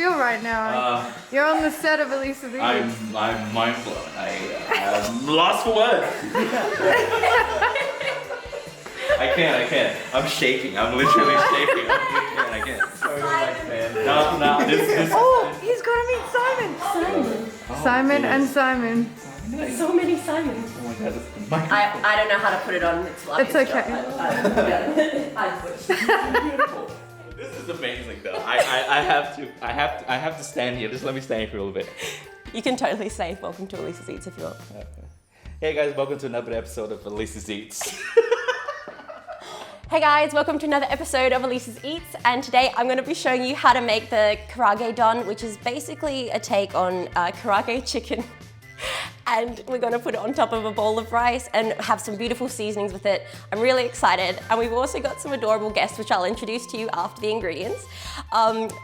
feel right now? You're on the set of Elise's Eats. I'm mind blown. I'm lost for words. I can't. I'm shaking. I'm literally shaking. I can't. No, this. Oh, he's gonna meet Simon. Simon and Simon. So many Simons. Oh my god, I don't know how to put it on. It's okay. This is amazing though. I have to stand here. Just let me stand here for a little bit. You can totally say welcome to Elise's Eats if you want. Hey guys, welcome to another episode of Elise's Eats. Hey guys, welcome to another episode of Elise's Eats, and today I'm going to be showing you how to make the Karaage don, which is basically a take on Karaage chicken. And we're going to put it on top of a bowl of rice and have some beautiful seasonings with it. I'm really excited, and we've also got some adorable guests which I'll introduce to you after the ingredients.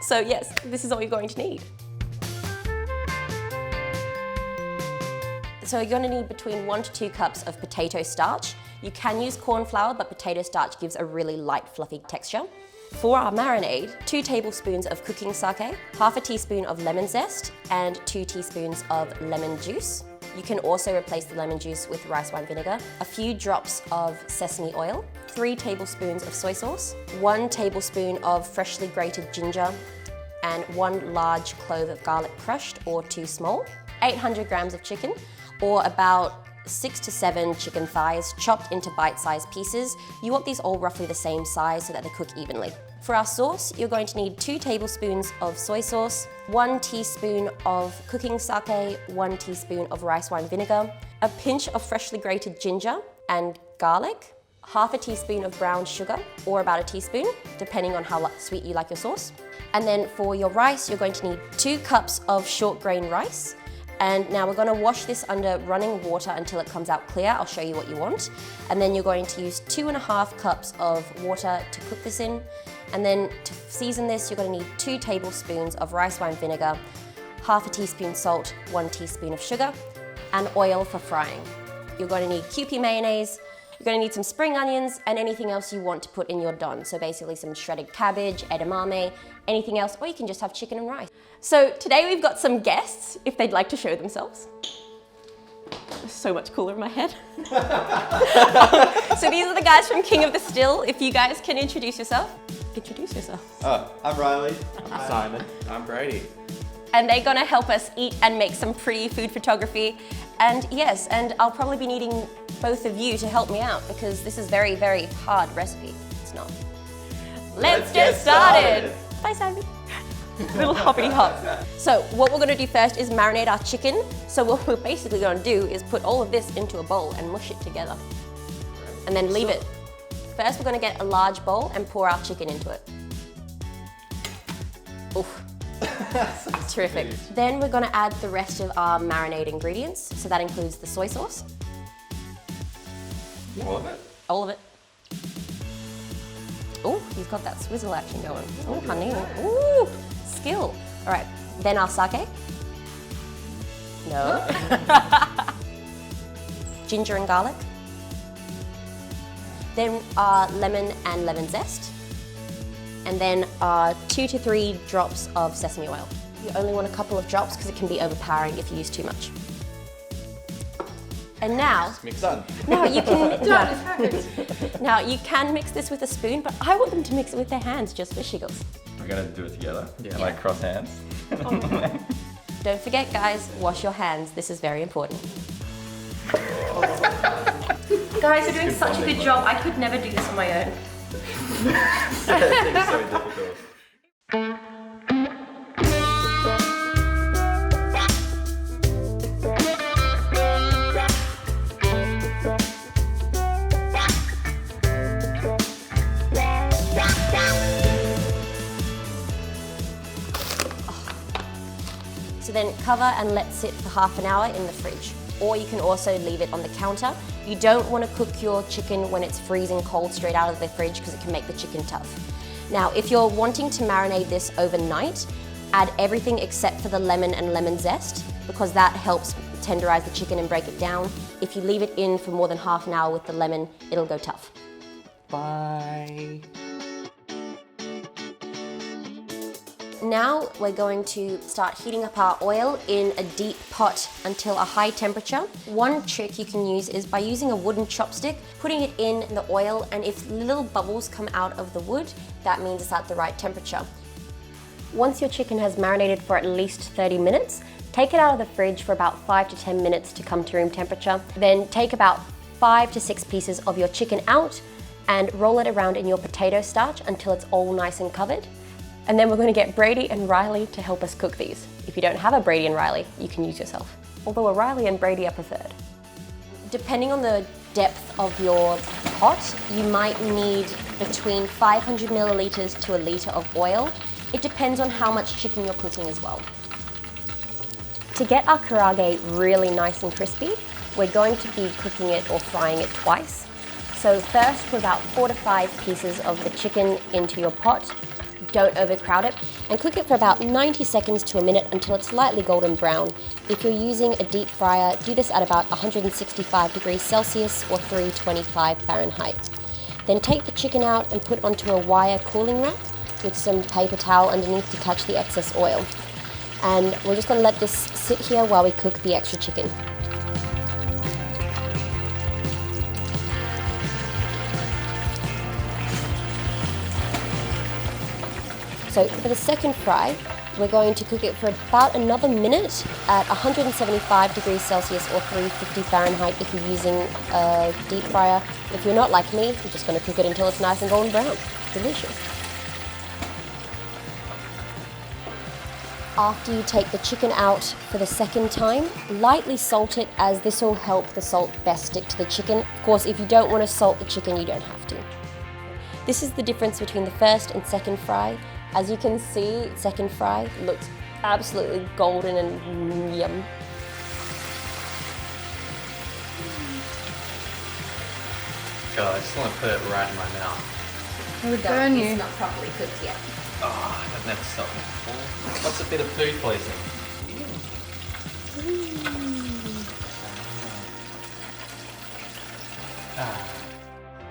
So yes, this is all you're going to need. So you're going to need between 1 to 2 cups of potato starch. You can use corn flour, but potato starch gives a really light, fluffy texture. For our marinade, 2 tablespoons of cooking sake, half a teaspoon of lemon zest, and 2 teaspoons of lemon juice. You can also replace the lemon juice with rice wine vinegar, a few drops of sesame oil, 3 tablespoons of soy sauce, 1 tablespoon of freshly grated ginger, and 1 large clove of garlic crushed or 2 small, 800 grams of chicken, or about 6 to 7 chicken thighs chopped into bite-sized pieces. You want these all roughly the same size so that they cook evenly. For our sauce, you're going to need 2 tablespoons of soy sauce, 1 teaspoon of cooking sake, 1 teaspoon of rice wine vinegar, a pinch of freshly grated ginger and garlic, half a teaspoon of brown sugar, or about a teaspoon, depending on how sweet you like your sauce. And then for your rice, you're going to need 2 cups of short grain rice. And now we're going to wash this under running water until it comes out clear. I'll show you what you want. And then you're going to use 2.5 cups of water to cook this in. And then to season this, you're going to need 2 tablespoons of rice wine vinegar, half a teaspoon salt, 1 teaspoon of sugar, and oil for frying. You're going to need Kewpie mayonnaise. You're going to need some spring onions and anything else you want to put in your don. So basically some shredded cabbage, edamame, anything else, or you can just have chicken and rice. So today we've got some guests, if they'd like to show themselves. So much cooler in my head. So these are the guys from King of the Still. If you guys can introduce yourself. Introduce yourself. Oh, I'm Riley. I'm Simon. I'm Brady. And they're gonna help us eat and make some pretty food photography. And yes, and I'll probably be needing both of you to help me out because this is very, very hard recipe. It's not. Let's get started. Bye, Simon. Little hoppity hop. So what we're gonna do first is marinate our chicken. So what we're basically gonna do is put all of this into a bowl and mush it together. And then leave it. First, we're gonna get a large bowl and pour our chicken into it. Oof. Terrific. Then we're gonna add the rest of our marinade ingredients. So that includes the soy sauce. All of it? All of it. Oh, he's got that swizzle action going. Oh, honey. Ooh, skill. All right, then our sake. No. Ginger and garlic. Then our lemon and lemon zest. And then 2 to 3 drops of sesame oil. You only want a couple of drops because it can be overpowering if you use too much. And now, now you can now you can mix this with a spoon, but I want them to mix it with their hands just for shiggles. We're gonna do it together. Yeah. Like cross hands. Don't forget, guys, wash your hands. This is very important. Guys, you're doing such a good job. I could never do this on my own. It's so difficult. So then cover and let sit for half an hour in the fridge. Or you can also leave it on the counter. You don't want to cook your chicken when it's freezing cold straight out of the fridge because it can make the chicken tough. Now, if you're wanting to marinate this overnight, add everything except for the lemon and lemon zest because that helps tenderize the chicken and break it down. If you leave it in for more than half an hour with the lemon, it'll go tough. Bye. Now we're going to start heating up our oil in a deep pot until a high temperature. One trick you can use is by using a wooden chopstick, putting it in the oil, and if little bubbles come out of the wood, that means it's at the right temperature. Once your chicken has marinated for at least 30 minutes, take it out of the fridge for about 5 to 10 minutes to come to room temperature. Then take about 5 to 6 pieces of your chicken out and roll it around in your potato starch until it's all nice and covered. And then we're going to get Brady and Riley to help us cook these. If you don't have a Brady and Riley, you can use yourself. Although a Riley and Brady are preferred. Depending on the depth of your pot, you might need between 500 milliliters to a liter of oil. It depends on how much chicken you're cooking as well. To get our karaage really nice and crispy, we're going to be cooking it or frying it twice. So first, put about 4 to 5 pieces of the chicken into your pot. Don't overcrowd it, and cook it for about 90 seconds to a minute until it's lightly golden brown. If you're using a deep fryer, do this at about 165 degrees Celsius or 325 Fahrenheit. Then take the chicken out and put onto a wire cooling rack with some paper towel underneath to catch the excess oil. And we're just going to let this sit here while we cook the extra chicken. So for the second fry, we're going to cook it for about another minute at 175 degrees Celsius or 350 Fahrenheit if you're using a deep fryer. If you're not like me, you're just going to cook it until it's nice and golden brown. Delicious. After you take the chicken out for the second time, lightly salt it, as this will help the salt best stick to the chicken. Of course, if you don't want to salt the chicken, you don't have to. This is the difference between the first and second fry. As you can see, second fry looks absolutely golden and yum. God, I just want to put it right in my mouth. It would burn you. It's not properly cooked yet. Oh, that never stopped me. What's a bit of food poisoning?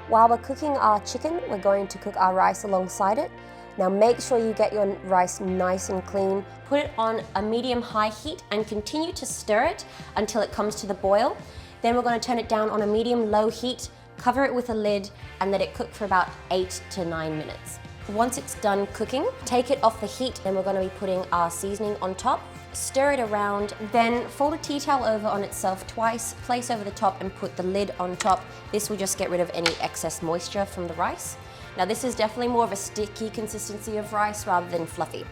While we're cooking our chicken, we're going to cook our rice alongside it. Now make sure you get your rice nice and clean. Put it on a medium-high heat and continue to stir it until it comes to the boil. Then we're going to turn it down on a medium-low heat, cover it with a lid, and let it cook for about 8 to 9 minutes. Once it's done cooking, take it off the heat, and we're going to be putting our seasoning on top. Stir it around, then fold a tea towel over on itself twice, place over the top and put the lid on top. This will just get rid of any excess moisture from the rice. Now this is definitely more of a sticky consistency of rice rather than fluffy.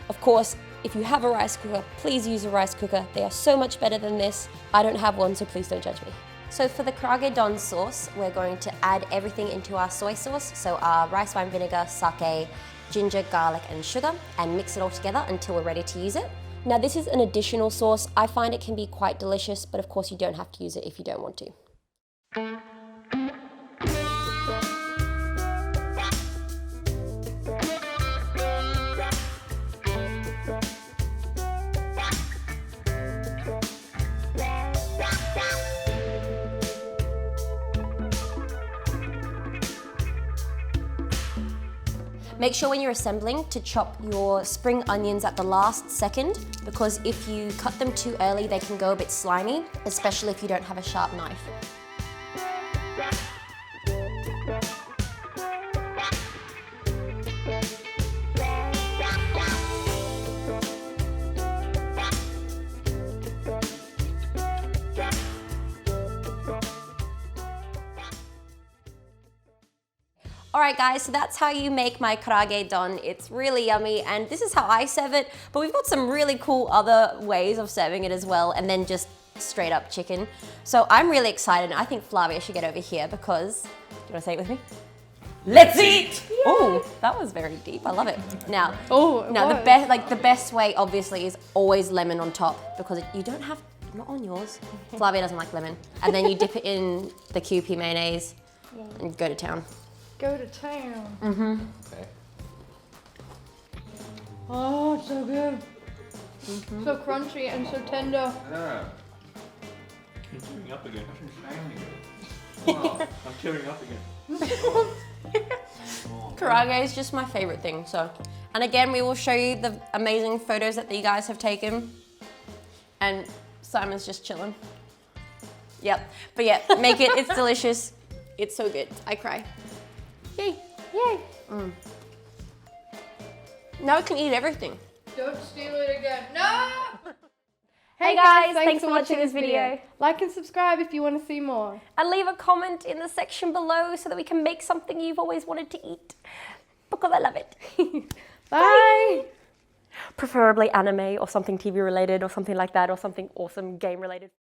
Of course, if you have a rice cooker, please use a rice cooker. They are so much better than this. I don't have one, so please don't judge me. So for the Garageband sauce, we're going to add everything into our soy sauce. So our rice wine vinegar, sake, ginger, garlic and sugar, and mix it all together until we're ready to use it. Now this is an additional sauce. I find it can be quite delicious, but of course you don't have to use it if you don't want to. Make sure when you're assembling to chop your spring onions at the last second, because if you cut them too early, they can go a bit slimy, especially if you don't have a sharp knife. Alright guys, so that's how you make my Garageband. It's really yummy, and this is how I serve it, but we've got some really cool other ways of serving it as well, and then just straight up chicken. So I'm really excited, and I think Flavia should get over here because, do you want to say it with me? Let's eat! Oh, that was very deep. I love it. Now, the best way obviously is always lemon on top, because you don't have, not on yours. Flavia doesn't like lemon. And then you dip it in the QP mayonnaise and go to town. Go to town. Mm-hmm. Okay. Oh, so good. Mm-hmm. So crunchy and so tender. Yeah. I'm tearing up again. Wow, I'm tearing up again. Karaage is just my favorite thing, so. And again, we will show you the amazing photos that you guys have taken. And Simon's just chilling. Yep, but yeah, make it, it's delicious. It's so good, I cry. Yay, yay. Now I can eat everything. Don't steal it again. No! Hey guys, thanks for watching this video. Like and subscribe if you want to see more. And leave a comment in the section below so that we can make something you've always wanted to eat. Because I love it. Bye! Preferably anime or something TV related or something like that or something awesome game related.